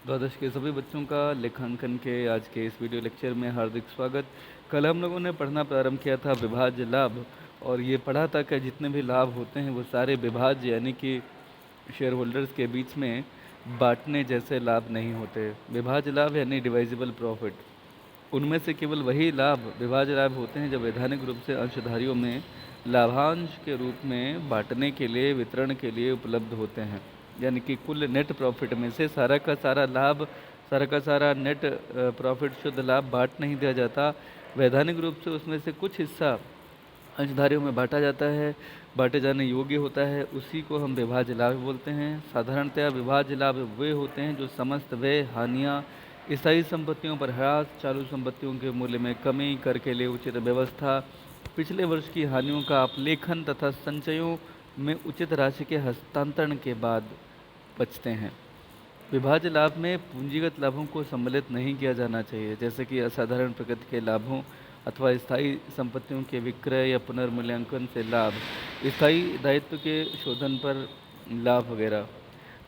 द्वादश के सभी बच्चों का लेखांकन के आज के इस वीडियो लेक्चर में हार्दिक स्वागत। कल हम लोगों ने पढ़ना प्रारंभ किया था विभाज्य लाभ, और ये पढ़ा था कि जितने भी लाभ होते हैं वो सारे विभाज्य यानी कि शेयर होल्डर्स के बीच में बांटने जैसे लाभ नहीं होते। विभाज्य लाभ यानी डिवाइजिबल प्रॉफिट, उनमें से केवल वही लाभ विभाज्य लाभ होते हैं जब वैधानिक रूप से अंशधारियों में लाभांश के रूप में बांटने के लिए वितरण के लिए उपलब्ध होते हैं। यानी कि कुल नेट प्रॉफिट में से सारा का सारा लाभ, सारा का सारा नेट प्रॉफिट, शुद्ध लाभ बांट नहीं दिया जाता। वैधानिक रूप से उसमें से कुछ हिस्सा अंशधारियों में बांटा जाता है, बांटे जाने योग्य होता है, उसी को हम विभाज्य लाभ बोलते हैं। साधारणतया विभाज्य लाभ वे होते हैं जो समस्त व्यय, हानियाँ, स्थायी संपत्तियों पर ह्रास, चालू संपत्तियों के मूल्य में कमी, कर के लिए उचित व्यवस्था, पिछले वर्ष की हानियों का अपलेखन तथा संचयों में उचित राशि के हस्तांतरण के बाद बचते हैं। विभाज्य लाभ में पूंजीगत लाभों को सम्मिलित नहीं किया जाना चाहिए, जैसे कि असाधारण प्रकृति के लाभों अथवा स्थायी संपत्तियों के विक्रय या पुनर्मूल्यांकन से लाभ, स्थायी दायित्व के शोधन पर लाभ वगैरह।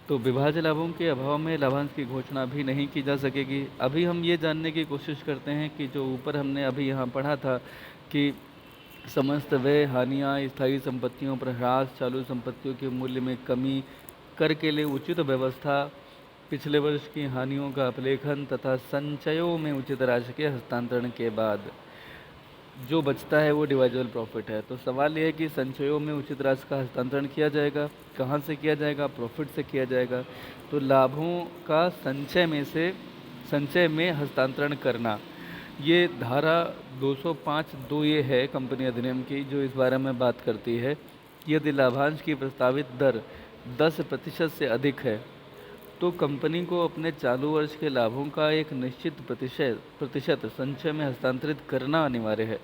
तो विभाज्य लाभों के अभाव में लाभांश की घोषणा भी नहीं की जा सकेगी। अभी हम ये जानने की कोशिश करते हैं कि जो ऊपर हमने अभी यहाँ पढ़ा था कि समस्त व्यय, हानियाँ, स्थायी संपत्तियों पर ह्रास, चालू संपत्तियों के मूल्य में कमी, कर के लिए उचित व्यवस्था, पिछले वर्ष की हानियों का अपलेखन तथा संचयों में उचित राशि के हस्तांतरण के बाद जो बचता है वो डिवाइजेबल प्रॉफिट है। तो सवाल ये है कि संचयों में उचित राशि का हस्तांतरण किया जाएगा, कहाँ से किया जाएगा? प्रॉफिट से किया जाएगा। तो लाभों का संचय में हस्तांतरण करना, ये धारा 205(2) ये है कंपनी अधिनियम की, जो इस बारे में बात करती है कि यदि लाभांश की प्रस्तावित दर 10% से अधिक है तो कंपनी को अपने चालू वर्ष के लाभों का एक निश्चित प्रतिशत संचय में हस्तांतरित करना अनिवार्य है।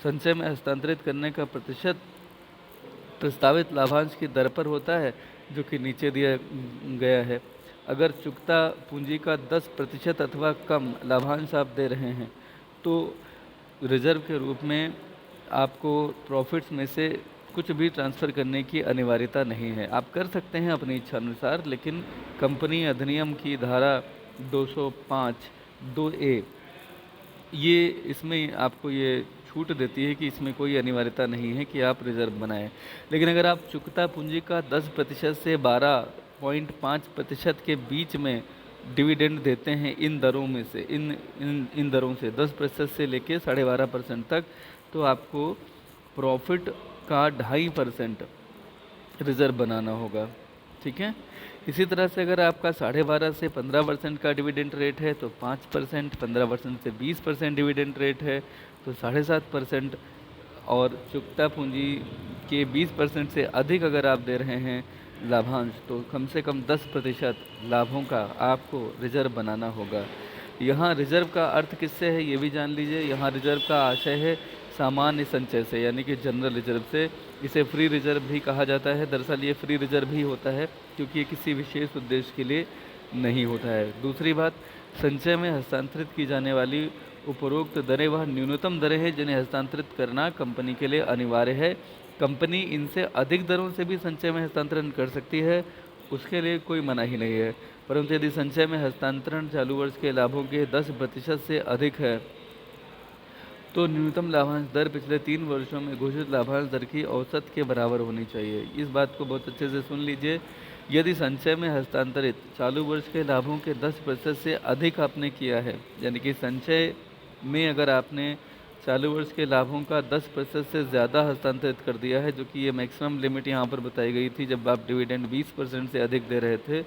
संचय में हस्तांतरित करने का प्रतिशत प्रस्तावित लाभांश की दर पर होता है, जो कि नीचे दिया गया है। अगर चुकता पूंजी का 10% अथवा कम लाभांश आप दे रहे हैं तो रिजर्व के रूप में आपको प्रॉफिट्स में से कुछ भी ट्रांसफ़र करने की अनिवार्यता नहीं है। आप कर सकते हैं अपनी इच्छा अनुसार, लेकिन कंपनी अधिनियम की धारा 205(2)(a) ये इसमें आपको ये छूट देती है कि इसमें कोई अनिवार्यता नहीं है कि आप रिजर्व बनाएं। लेकिन अगर आप चुकता पूंजी का 10% से 12.5% के बीच में डिविडेंड देते हैं, इन दरों में से इन दरों से 10% से लेके 12.5% तक, तो आपको प्रॉफिट का 2.5% रिजर्व बनाना होगा। ठीक है। इसी तरह से अगर आपका 12.5 से 15% का डिविडेंड रेट है तो 5%, 15% से 20% डिविडेंड रेट है तो 7.5%, और चुकता पूंजी के 20% से अधिक अगर आप दे रहे हैं लाभांश तो कम से कम 10% लाभों का आपको रिजर्व बनाना होगा। यहाँ रिजर्व का अर्थ किससे है ये भी जान लीजिए। यहाँ रिजर्व का आशय है सामान्य संचय से, यानी कि जनरल रिजर्व से। इसे फ्री रिजर्व भी कहा जाता है। दरअसल ये फ्री रिजर्व ही होता है क्योंकि ये किसी विशेष उद्देश्य के लिए नहीं होता है। दूसरी बात, संचय में हस्तांतरित की जाने वाली उपरोक्त दरें वह न्यूनतम दरें हैं जिन्हें हस्तांतरित करना कंपनी के लिए अनिवार्य है। कंपनी इनसे अधिक दरों से भी संचय में हस्तांतरण कर सकती है, उसके लिए कोई मनाही नहीं है। परंतु यदि संचय में हस्तांतरण चालू वर्ष के लाभों के 10% से अधिक है तो न्यूनतम लाभांश दर पिछले 3 वर्षों में घोषित लाभांश दर की औसत के बराबर होनी चाहिए। इस बात को बहुत अच्छे से सुन लीजिए। यदि संचय में हस्तांतरित चालू वर्ष के लाभों के 10% से अधिक आपने किया है, यानी कि संचय में अगर आपने चालू वर्ष के लाभों का 10% से ज़्यादा हस्तांतरित कर दिया है, जो कि ये मैक्सिमम लिमिट यहाँ पर बताई गई थी जब आप डिविडेंड 20% से अधिक दे रहे थे,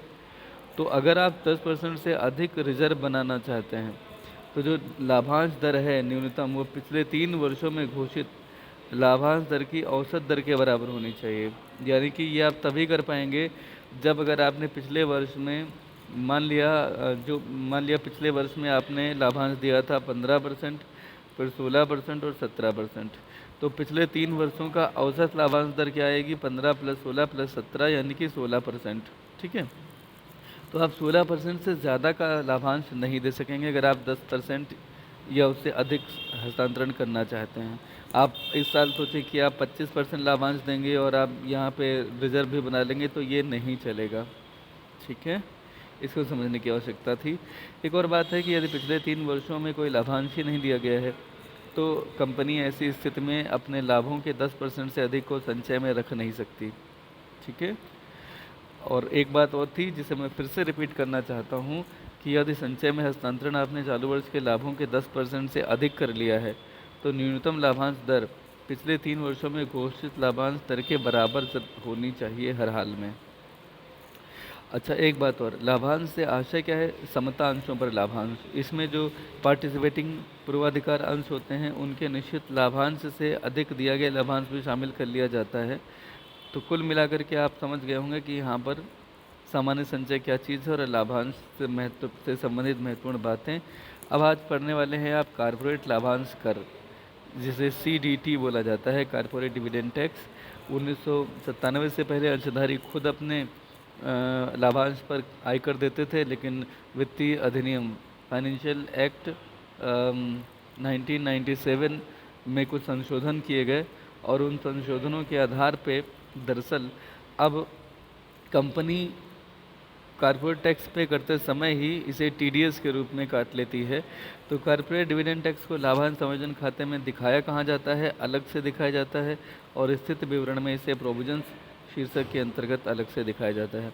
तो अगर आप 10% से अधिक रिजर्व बनाना चाहते हैं तो जो लाभांश दर है न्यूनतम, वो पिछले 3 वर्षों में घोषित लाभांश दर की औसत दर के बराबर होनी चाहिए। यानी कि ये आप तभी कर पाएंगे जब अगर आपने पिछले वर्ष में मान लिया पिछले वर्ष में आपने लाभांश दिया था 15%, फिर 16% और 17%, तो पिछले 3 वर्षों का औसत लाभांश दर क्या आएगी? 15 + 16 + 17 यानी कि 16%। ठीक है। तो आप 16% से ज़्यादा का लाभांश नहीं दे सकेंगे अगर आप 10% या उससे अधिक हस्तांतरण करना चाहते हैं। आप इस साल सोचें कि आप 25% लाभांश देंगे और आप यहाँ पे रिजर्व भी बना लेंगे तो ये नहीं चलेगा। ठीक है। इसको समझने की आवश्यकता थी। एक और बात है कि यदि पिछले 3 वर्षों में कोई लाभांश ही नहीं दिया गया है, तो कंपनी ऐसी स्थिति में अपने लाभों के 10% से अधिक को संचय में रख नहीं सकती। ठीक है। और एक बात और थी जिसे मैं फिर से रिपीट करना चाहता हूँ कि यदि संचय में हस्तांतरण आपने चालू वर्ष के लाभों के 10% से अधिक कर लिया है, तो न्यूनतम लाभांश दर पिछले 3 वर्षों में घोषित लाभांश दर के बराबर होनी चाहिए हर हाल में। अच्छा, एक बात और, लाभांश से आशय क्या है? समता अंशों पर लाभांश। इसमें जो पार्टिसिपेटिंग पूर्वाधिकार अंश होते हैं उनके निश्चित लाभांश से अधिक दिया गया लाभांश भी शामिल कर लिया जाता है। तो कुल मिलाकर के आप समझ गए होंगे कि यहाँ पर सामान्य संचय क्या चीज़ है और लाभांश से महत्व से संबंधित महत्वपूर्ण बातें। अब आज पढ़ने वाले हैं आप कारपोरेट लाभांश कर, जिसे CDT बोला जाता है, कारपोरेट डिविडेंड टैक्स। 1997 से पहले अंशधारी खुद अपने लाभांश पर आयकर देते थे, लेकिन वित्तीय अधिनियम फाइनेंशियल एक्ट 1997 में कुछ संशोधन किए गए और उन संशोधनों के आधार पे दरअसल अब कंपनी कॉर्पोरेट टैक्स पे करते समय ही इसे TDS के रूप में काट लेती है। तो कॉर्पोरेट डिविडेंड टैक्स को लाभांश समायोजन खाते में दिखाया कहाँ जाता है? अलग से दिखाया जाता है, और स्थित विवरण में इसे प्रोविजंस शीर्षक के अंतर्गत अलग से दिखाया जाता है।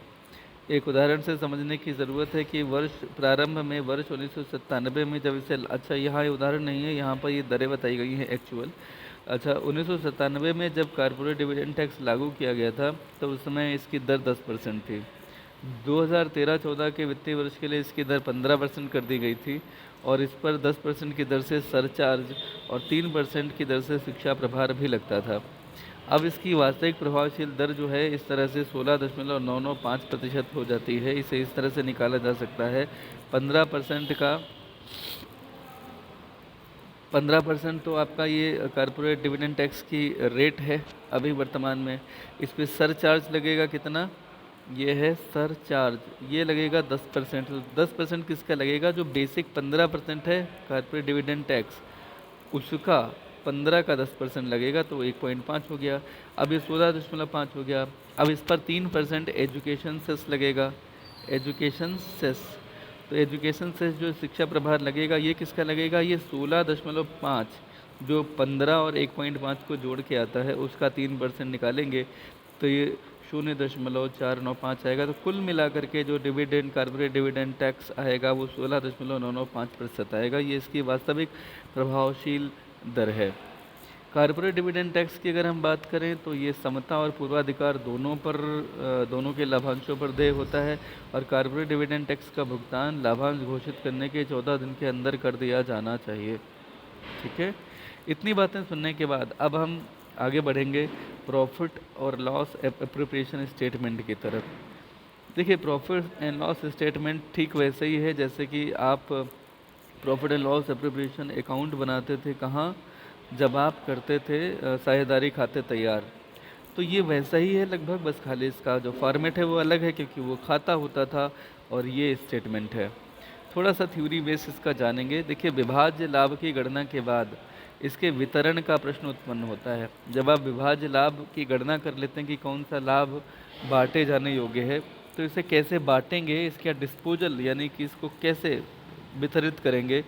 एक उदाहरण से समझने की ज़रूरत है कि वर्ष प्रारंभ में वर्ष 1997 में जब इसे, अच्छा यहाँ ये उदाहरण नहीं है, यहाँ पर ये दरें बताई गई हैं एक्चुअल। अच्छा, 1997 में जब कॉर्पोरेट डिविडेंड टैक्स लागू किया गया था तो उस समय इसकी दर 10% थी। 2013-14 के वित्तीय वर्ष के लिए इसकी दर 15% कर दी गई थी, और इस पर 10% की दर से सरचार्ज और 3% की दर से शिक्षा प्रभार भी लगता था। अब इसकी वास्तविक प्रभावशील दर जो है इस तरह से 16.995% हो जाती है। इसे इस तरह से निकाला जा सकता है, 15% तो आपका ये कॉर्पोरेट डिविडेंड टैक्स की रेट है अभी वर्तमान में। इस पर सरचार्ज लगेगा कितना? ये है सरचार्ज, ये लगेगा 10%। 10% किसका लगेगा? जो बेसिक 15% है कॉर्पोरेट डिविडेंड टैक्स, उसका 15 का 10% लगेगा, तो 1.5 हो गया। अब ये 16.5 हो गया। अब इस पर 3% एजुकेशन सेस लगेगा, एजुकेशन सेस। तो एजुकेशन सेस जो शिक्षा प्रभार लगेगा, ये किसका लगेगा? ये 16.5, जो 15 और 1.5 को जोड़ के आता है उसका 3% निकालेंगे तो ये 0.495 आएगा। तो कुल मिलाकर के जो डिविडेंड कॉर्पोरेट डिविडेंड टैक्स आएगा वो 16.995% आएगा। ये इसकी वास्तविक प्रभावशील दर है। कॉर्पोरेट डिविडेंड टैक्स की अगर हम बात करें तो ये समता और पूर्वाधिकार दोनों पर, दोनों के लाभांशों पर देय होता है, और कॉर्पोरेट डिविडेंड टैक्स का भुगतान लाभांश घोषित करने के 14 दिन के अंदर कर दिया जाना चाहिए। ठीक है। इतनी बातें सुनने के बाद अब हम आगे बढ़ेंगे प्रॉफिट और लॉस एप्रोप्रिएशन स्टेटमेंट की तरफ। देखिए, प्रॉफिट एंड लॉस स्टेटमेंट ठीक वैसे ही है जैसे कि आप profit and loss appropriation account बनाते थे कहाँ? जब आप करते थे साझेदारी खाते तैयार। तो ये वैसा ही है लगभग, बस खाली इसका जो फॉर्मेट है वो अलग है, क्योंकि वो खाता होता था और ये स्टेटमेंट है। थोड़ा सा थ्योरी बेस इसका जानेंगे। देखिए, विभाज्य लाभ की गणना के बाद इसके वितरण का प्रश्न उत्पन्न होता है। जब आप विभाज्य लाभ की गणना कर लेते हैं कि कौन सा लाभ बांटे जाने योग्य है, तो इसे कैसे बांटेंगे, इसका डिस्पोजल यानी कि इसको कैसे वितरित करेंगे,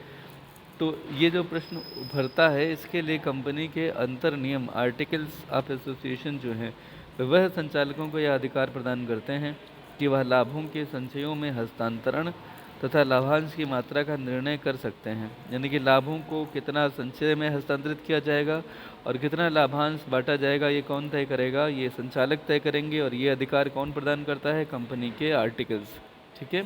तो ये जो प्रश्न उभरता है इसके लिए कंपनी के अंतर नियम आर्टिकल्स ऑफ एसोसिएशन जो हैं वह संचालकों को यह अधिकार प्रदान करते हैं कि वह लाभों के संचयों में हस्तांतरण तथा लाभांश की मात्रा का निर्णय कर सकते हैं। यानी कि लाभों को कितना संचय में हस्तांतरित किया जाएगा और कितना लाभांश बांटा जाएगा, ये कौन तय करेगा? ये संचालक तय करेंगे। और ये अधिकार कौन प्रदान करता है? कंपनी के आर्टिकल्स। ठीक है।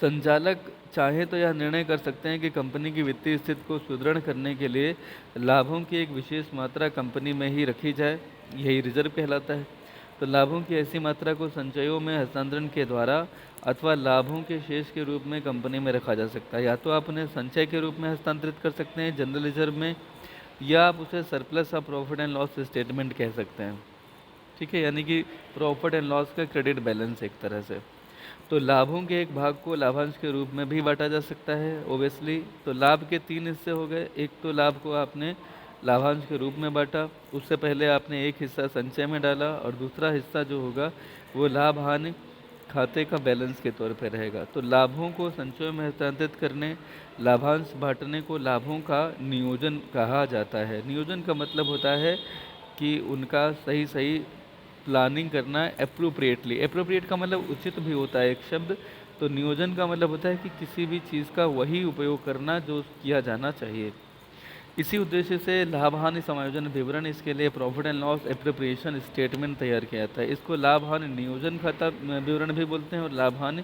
संचालक चाहे तो यह निर्णय कर सकते हैं कि कंपनी की वित्तीय स्थिति को सुदृढ़ करने के लिए लाभों की एक विशेष मात्रा कंपनी में ही रखी जाए, यही रिजर्व कहलाता है। तो लाभों की ऐसी मात्रा को संचयों में हस्तांतरण के द्वारा अथवा लाभों के शेष के रूप में कंपनी में रखा जा सकता है। या तो आप उन्हें संचय के रूप में हस्तांतरित कर सकते हैं जनरल रिजर्व में, या आप उसे surplus of profit and loss statement कह सकते हैं। ठीक है, यानी कि प्रॉफिट एंड लॉस का क्रेडिट बैलेंस एक तरह से। तो लाभों के एक भाग को लाभांश के रूप में भी बांटा जा सकता है ओबियसली। तो लाभ के 3 हिस्से हो गए। एक तो लाभ को आपने लाभांश के रूप में बांटा, उससे पहले आपने एक हिस्सा संचय में डाला, और दूसरा हिस्सा जो होगा वो लाभ हानि खाते का बैलेंस के तौर पे रहेगा। तो लाभों को संचय में हस्तांतरित करने, लाभांश बांटने को लाभों का नियोजन कहा जाता है। नियोजन का मतलब होता है कि उनका सही सही प्लानिंग करना एप्रोप्रिएटली। एप्रोप्रिएट का मतलब उचित भी होता है एक शब्द। तो नियोजन का मतलब होता है कि किसी भी चीज़ का वही उपयोग करना जो किया जाना चाहिए। इसी उद्देश्य से लाभ हानि समायोजन विवरण, इसके लिए profit and loss appropriation statement तैयार किया जाता है। इसको लाभ हानि नियोजन खाता विवरण भी बोलते हैं और लाभ हानि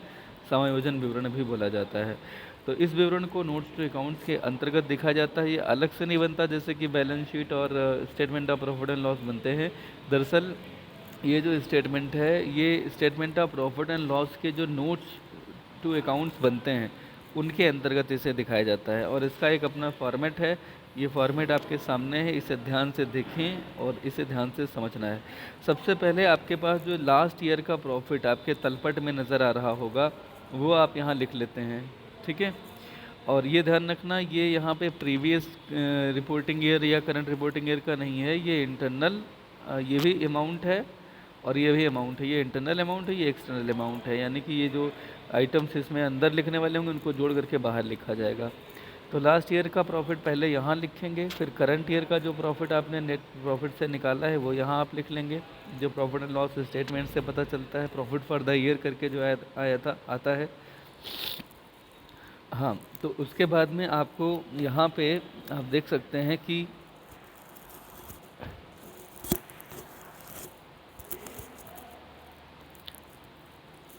समायोजन विवरण भी बोला जाता है। तो इस विवरण को नोट्स टू अकाउंट्स के अंतर्गत दिखा जाता है। ये अलग से नहीं बनता जैसे कि बैलेंस शीट और statement of profit and loss बनते हैं। दरअसल ये जो स्टेटमेंट है, ये statement of profit and loss के जो नोट्स टू अकाउंट्स बनते हैं उनके अंतर्गत इसे दिखाया जाता है। और इसका एक अपना फॉर्मेट है। ये फॉर्मेट आपके सामने है, इसे ध्यान से देखें और इसे ध्यान से समझना है। सबसे पहले आपके पास जो लास्ट ईयर का प्रॉफिट आपके तलपट में नज़र आ रहा होगा वो आप यहाँ लिख लेते हैं, ठीक है। और ये ध्यान रखना, ये यहाँ पे प्रीवियस रिपोर्टिंग ईयर या करंट रिपोर्टिंग ईयर का नहीं है, ये इंटरनल ये भी अमाउंट है और ये भी अमाउंट है। ये इंटरनल अमाउंट है, ये एक्सटर्नल अमाउंट है, यानी कि ये जो आइटम्स इसमें अंदर लिखने वाले होंगे उनको जोड़ करके बाहर लिखा जाएगा। तो लास्ट ईयर का प्रॉफिट पहले यहाँ लिखेंगे, फिर करंट ईयर का जो प्रॉफिट आपने नेट प्रॉफिट से निकाला है वो यहाँ आप लिख लेंगे, जो प्रॉफिट एंड लॉस स्टेटमेंट से पता चलता है, प्रॉफिट फॉर द ईयर करके जो आया था आता है। हाँ, तो उसके बाद में आपको यहाँ पे आप देख सकते हैं कि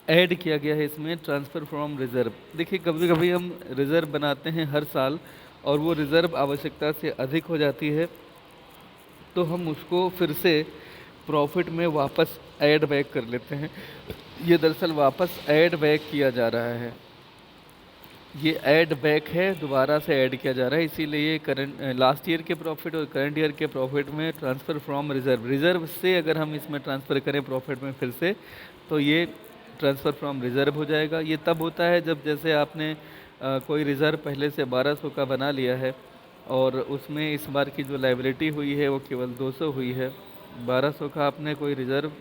ऐड किया गया है इसमें ट्रांसफ़र फ्रॉम रिज़र्व। देखिए कभी कभी हम रिज़र्व बनाते हैं हर साल और वो रिज़र्व आवश्यकता से अधिक हो जाती है, तो हम उसको फिर से प्रॉफिट में वापस ऐड बैक कर लेते हैं। ये दरअसल वापस ऐड बैक किया जा रहा है, ये ऐड बैक है, दोबारा से ऐड किया जा रहा है। इसीलिए ये करंट लास्ट ईयर के प्रॉफिट और करंट ईयर के प्रॉफिट में ट्रांसफ़र फ्रॉम रिज़र्व, रिज़र्व से अगर हम इसमें ट्रांसफ़र करें प्रॉफिट में फिर से, तो ये ट्रांसफ़र फ्रॉम रिज़र्व हो जाएगा। ये तब होता है जब जैसे आपने कोई रिज़र्व पहले से 1200 का बना लिया है और उसमें इस बार की जो लायबिलिटी हुई है वो केवल 200 हुई है। 1200 का आपने कोई रिज़र्व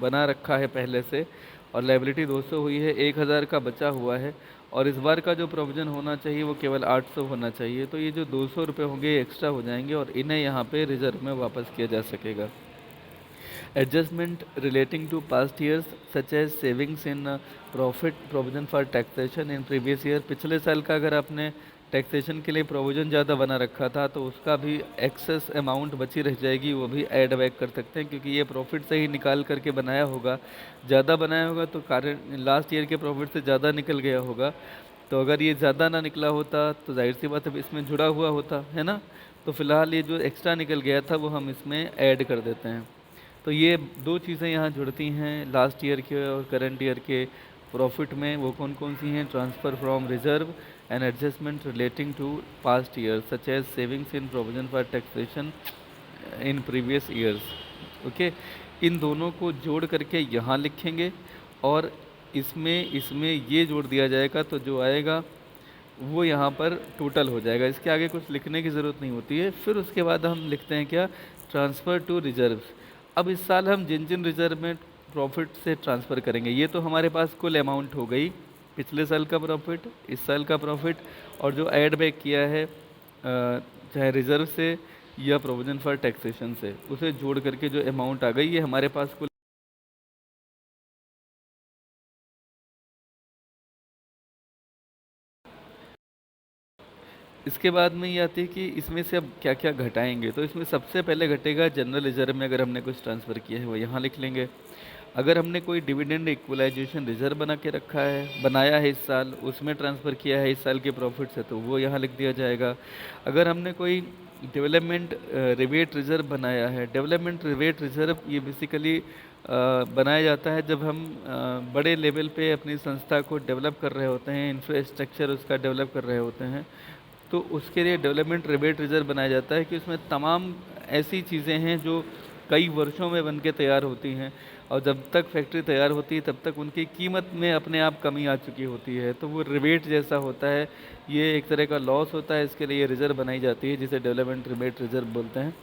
बना रखा है पहले से और लायबिलिटी 200 हुई है, 1000 का बचा हुआ है और इस बार का जो प्रोविज़न होना चाहिए वो केवल 800 होना चाहिए। तो ये जो 200 रुपये होंगे ये एक्स्ट्रा हो जाएंगे और इन्हें यहाँ पे रिज़र्व में वापस किया जा सकेगा। Adjustment relating to past years such as savings in profit provision for taxation in previous year, पिछले साल का अगर आपने टैक्सेशन के लिए प्रोविज़न ज़्यादा बना रखा था तो उसका भी एक्सेस अमाउंट बची रह जाएगी, वो भी ऐड बैक कर सकते हैं क्योंकि ये प्रॉफिट से ही निकाल करके बनाया होगा। ज़्यादा बनाया होगा तो कारण लास्ट ईयर के प्रॉफिट से ज़्यादा निकल गया होगा, तो अगर ये ज़्यादा ना निकला होता तो जाहिर सी बात है इसमें जुड़ा हुआ होता है ना। तो फिलहाल ये जो एक्स्ट्रा निकल गया था वो हम इसमें ऐड कर देते हैं। तो ये दो चीज़ें यहाँ जुड़ती हैं लास्ट ईयर के और करंट ईयर के प्रॉफिट में, वो कौन कौन सी हैं? Transfer from reserve and adjustment relating to past year such as savings in provision for taxation in previous years. Okay, इन दोनों को जोड़ करके यहाँ लिखेंगे और इसमें इसमें ये जोड़ दिया जाएगा तो जो आएगा वो यहाँ पर टोटल हो जाएगा। इसके आगे कुछ लिखने की ज़रूरत नहीं होती है। फिर उसके बाद हम लिखते हैं क्या? Transfer to reserves. अब इस साल हम जिन जिन रिजर्व में प्रॉफिट से ट्रांसफ़र करेंगे, ये तो हमारे पास कुल अमाउंट हो गई, पिछले साल का प्रॉफिट, इस साल का प्रॉफिट और जो ऐड बैक किया है चाहे रिजर्व से या प्रोविजन फॉर टैक्सेशन से, उसे जोड़ करके जो अमाउंट आ गई ये हमारे पास कुल। इसके बाद में ये आती है कि इसमें से अब क्या क्या घटाएंगे। तो इसमें सबसे पहले घटेगा जनरल रिजर्व में अगर हमने कुछ ट्रांसफ़र किया है वो यहाँ लिख लेंगे। अगर हमने कोई डिविडेंड इक्वलाइजेशन रिजर्व बना के रखा है, बनाया है इस साल, उसमें ट्रांसफ़र किया है इस साल के प्रॉफिट से, तो वो यहाँ लिख दिया जाएगा। अगर हमने कोई डेवलपमेंट रिबेट रिजर्व बनाया है, डेवलपमेंट रिबेट रिजर्व ये बेसिकली बनाया जाता है जब हम बड़े लेवल पे अपनी संस्था को डेवलप कर रहे होते हैं, इंफ्रास्ट्रक्चर उसका डेवलप कर रहे होते हैं, तो उसके लिए डेवलपमेंट रिबेट रिजर्व बनाया जाता है कि उसमें तमाम ऐसी चीज़ें हैं जो कई वर्षों में बन के तैयार होती हैं और जब तक फैक्ट्री तैयार होती है तब तक उनकी कीमत में अपने आप कमी आ चुकी होती है, तो वो रिबेट जैसा होता है, ये एक तरह का लॉस होता है, इसके लिए ये रिजर्व बनाई जाती है जिसे डेवलपमेंट रिबेट रिजर्व बोलते हैं।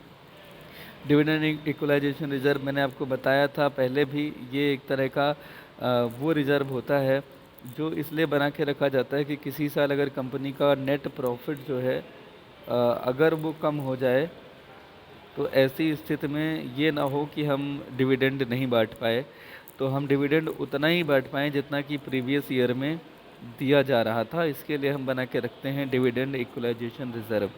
डिविडेंड इक्वलाइजेशन रिजर्व मैंने आपको बताया था पहले भी, ये एक तरह का वो रिज़र्व होता है जो इसलिए बना के रखा जाता है कि किसी साल अगर कंपनी का नेट प्रॉफिट जो है अगर वो कम हो जाए, तो ऐसी स्थिति में ये ना हो कि हम डिविडेंड नहीं बांट पाए, तो हम डिविडेंड उतना ही बांट पाएँ जितना कि प्रीवियस ईयर में दिया जा रहा था। इसके लिए हम बना के रखते हैं डिविडेंड इक्वलाइजेशन रिज़र्व।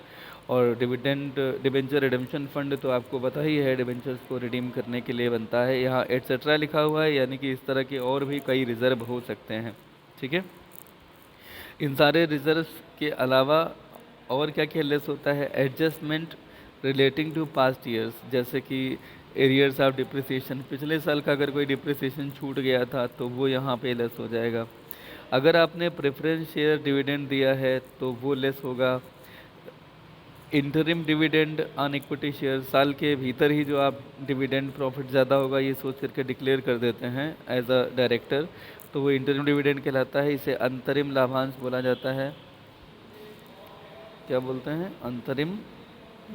और डिविडेंड डिबेंचर रिडेम्पशन फंड तो आपको पता ही है, डिबेंचर्स को रिडीम करने के लिए बनता है। यहाँ एटसेट्रा लिखा हुआ है, यानी कि इस तरह के और भी कई रिज़र्व हो सकते हैं। ठीक है, इन सारे रिजर्व्स के अलावा और क्या क्या लेस होता है? Adjustment relating to past years, जैसे कि एरियर्स ऑफ डिप्रिसिएशन, पिछले साल का अगर कोई डिप्रिसिएशन छूट गया था तो वो यहाँ पे लेस हो जाएगा। अगर आपने प्रेफरेंस शेयर डिविडेंड दिया है तो वो लेस होगा। Interim dividend on equity share, साल के भीतर ही जो आप डिविडेंड प्रॉफिट ज़्यादा होगा ये सोच करके डिक्लेयर कर देते हैं एज अ डायरेक्टर, तो वो इंटरिम डिविडेंड कहलाता है। इसे अंतरिम लाभांश बोला जाता है। क्या बोलते हैं? अंतरिम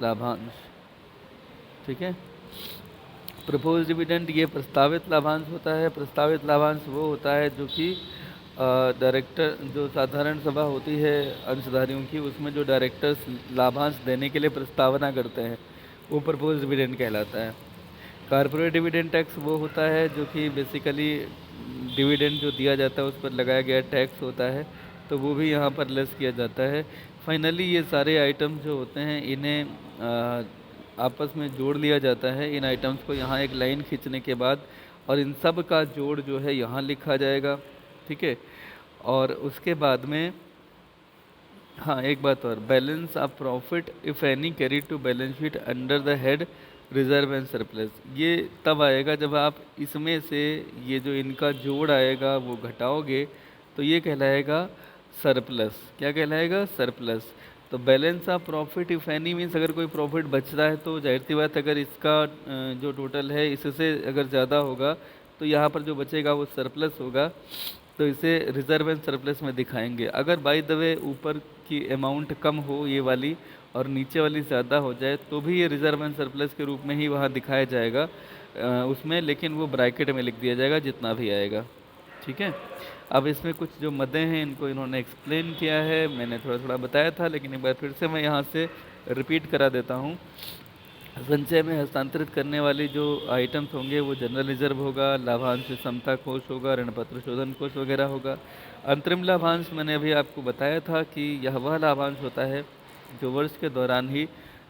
लाभांश। ठीक है, प्रपोज डिविडेंड ये प्रस्तावित लाभांश होता है। प्रस्तावित लाभांश वो होता है जो कि डायरेक्टर, जो साधारण सभा होती है अंशधारियों की, उसमें जो डायरेक्टर्स लाभांश देने के लिए प्रस्तावना करते हैं वो प्रपोज डिविडेंड कहलाता है। कॉर्पोरेट डिविडेंड टैक्स वो होता है जो कि बेसिकली डिविडेंड जो दिया जाता है उस पर लगाया गया टैक्स होता है, तो वो भी यहाँ पर लेस किया जाता है। फाइनली ये सारे आइटम जो होते हैं इन्हें आपस में जोड़ लिया जाता है। इन आइटम्स को यहाँ एक लाइन खींचने के बाद, और इन सब का जोड़ जो है यहाँ लिखा जाएगा। ठीक है, और उसके बाद में हाँ एक बात और, balance of profit if any carry to balance sheet under the head reserve and surplus, ये तब आएगा जब आप इसमें से ये जो इनका जोड़ आएगा वो घटाओगे, तो ये कहलाएगा सरप्लस। क्या कहलाएगा? सरप्लस। तो balance of profit if any means अगर कोई प्रॉफिट बच रहा है तो जाहिर सी बात, अगर इसका जो टोटल है इससे अगर ज़्यादा होगा तो यहाँ पर जो बचेगा वो सरप्लस होगा, तो इसे रिजर्व एंड सरप्लस में दिखाएंगे। अगर बाय द वे ऊपर की अमाउंट कम हो ये वाली और नीचे वाली ज़्यादा हो जाए तो भी ये रिजर्व एंड सरप्लस के रूप में ही वहाँ दिखाया जाएगा उसमें, लेकिन वो ब्रैकेट में लिख दिया जाएगा जितना भी आएगा। ठीक है, अब इसमें कुछ जो मदें हैं इनको इन्होंने एक्सप्लेन किया है, मैंने थोड़ा थोड़ा बताया था, लेकिन एक बार फिर से मैं यहाँ से रिपीट करा देता हूँ। संचय में हस्तांतरित करने वाली जो आइटम्स होंगे वो जनरल रिजर्व होगा, लाभांश समता कोष होगा, ऋण पत्र शोधन कोष वगैरह होगा। अंतरिम लाभांश मैंने अभी आपको बताया था कि यह वह लाभांश होता है जो वर्ष के दौरान ही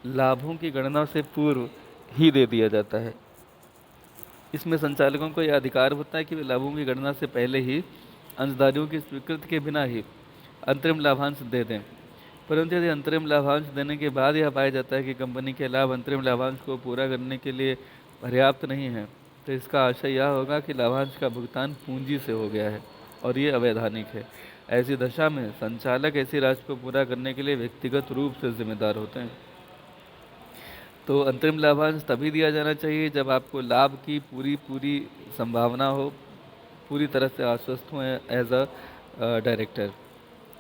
लाभों की गणना से पूर्व ही दे दिया जाता है। इसमें संचालकों को यह अधिकार होता है कि वे लाभों की गणना से पहले ही अंशधारियों की स्वीकृति के बिना ही अंतरिम लाभांश दे दें। परंतु यदि अंतरिम लाभांश देने के बाद यह पाया जाता है कि कंपनी के लाभ अंतरिम लाभांश को पूरा करने के लिए पर्याप्त नहीं है, तो इसका आशय यह होगा कि लाभांश का भुगतान पूंजी से हो गया है और ये अवैधानिक है। ऐसी दशा में संचालक ऐसी राशि को पूरा करने के लिए व्यक्तिगत रूप से जिम्मेदार होते हैं। तो अंतरिम लाभांश तभी दिया जाना चाहिए जब आपको लाभ की पूरी पूरी संभावना हो, पूरी तरह से आश्वस्त हों एज अ डायरेक्टर।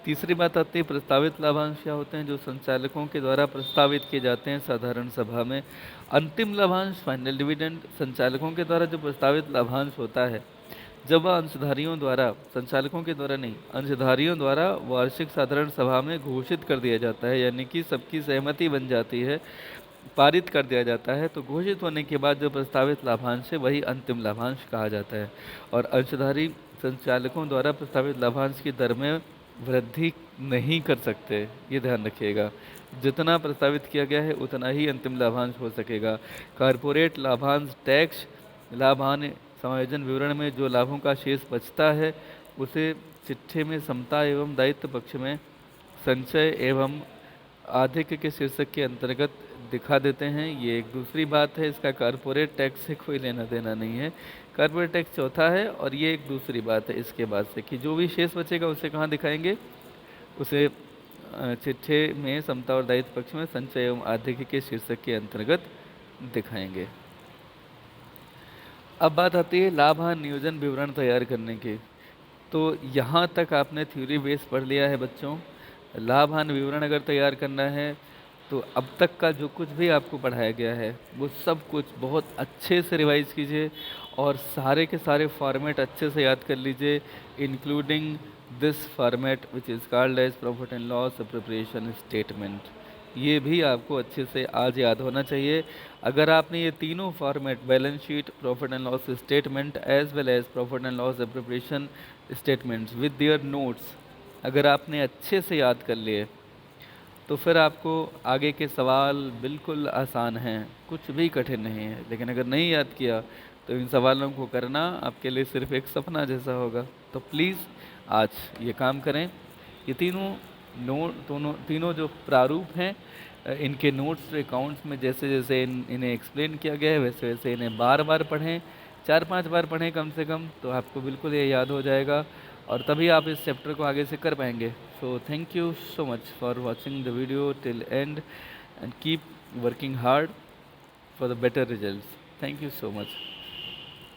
तीसरी बात आती है प्रस्तावित लाभांश क्या होते हैं, जो संचालकों के द्वारा प्रस्तावित किए जाते हैं साधारण सभा में। अंतिम लाभांश फाइनल डिविडेंड, संचालकों के द्वारा जो प्रस्तावित लाभांश होता है जब वह अंशधारियों द्वारा, संचालकों के द्वारा नहीं, अंशधारियों द्वारा वार्षिक साधारण सभा में घोषित कर दिया जाता है, यानी कि सबकी सहमति बन जाती है, पारित कर दिया जाता है, तो घोषित होने के बाद जो प्रस्तावित लाभांश है वही अंतिम लाभांश कहा जाता है। और अंशधारी संचालकों द्वारा प्रस्तावित लाभांश की दर में वृद्धि नहीं कर सकते, ये ध्यान रखिएगा। जितना प्रस्तावित किया गया है उतना ही अंतिम लाभांश हो सकेगा। कॉरपोरेट लाभांश टैक्स, लाभान समायोजन विवरण में जो लाभों का शेष बचता है उसे चिट्ठे में समता एवं दायित्व पक्ष में संचय एवं आधिक्य के शीर्षक के अंतर्गत दिखा देते हैं। ये एक दूसरी बात है, इसका कॉरपोरेट टैक्स से कोई लेना देना नहीं है। कॉरपोरेट टैक्स चौथा है और ये एक दूसरी बात है इसके बाद से, कि जो भी शेष बचेगा उसे कहाँ दिखाएंगे, उसे चिट्ठे में समता और दायित्व पक्ष में संचय एवं आधिक्य के शीर्षक के अंतर्गत दिखाएंगे। अब बात आती है लाभ हानि नियोजन विवरण तैयार करने की। तो यहाँ तक आपने थ्योरी बेस पढ़ लिया है बच्चों। लाभ हानि विवरण अगर तैयार करना है तो अब तक का जो कुछ भी आपको पढ़ाया गया है वो सब कुछ बहुत अच्छे से रिवाइज कीजिए और सारे के सारे फॉर्मेट अच्छे से याद कर लीजिए, including this format which is called as profit and loss preparation statement. ये भी आपको अच्छे से आज याद होना चाहिए। अगर आपने ये तीनों format, balance sheet, profit and loss statement as well as profit and loss preparation statements with their notes, अगर आपने अच्छे से याद कर लिए, तो फिर आपको आगे के सवाल बिल्कुल आसान हैं, कुछ भी कठिन नहीं है। लेकिन अगर नहीं याद किया तो इन सवालों को करना आपके लिए सिर्फ एक सपना जैसा होगा। तो प्लीज़ आज ये काम करें। ये तीनों जो प्रारूप हैं, इनके नोट्स अकाउंट्स में जैसे जैसे इन्हें एक्सप्लेन किया गया है वैसे वैसे इन्हें बार बार पढ़ें, 4-5 बार पढ़ें कम से कम, तो आपको बिल्कुल ये याद हो जाएगा और तभी आप इस चैप्टर को आगे से कर पाएंगे। So thank you so much for watching the video till and and keep working hard for the better results. Thank you so much.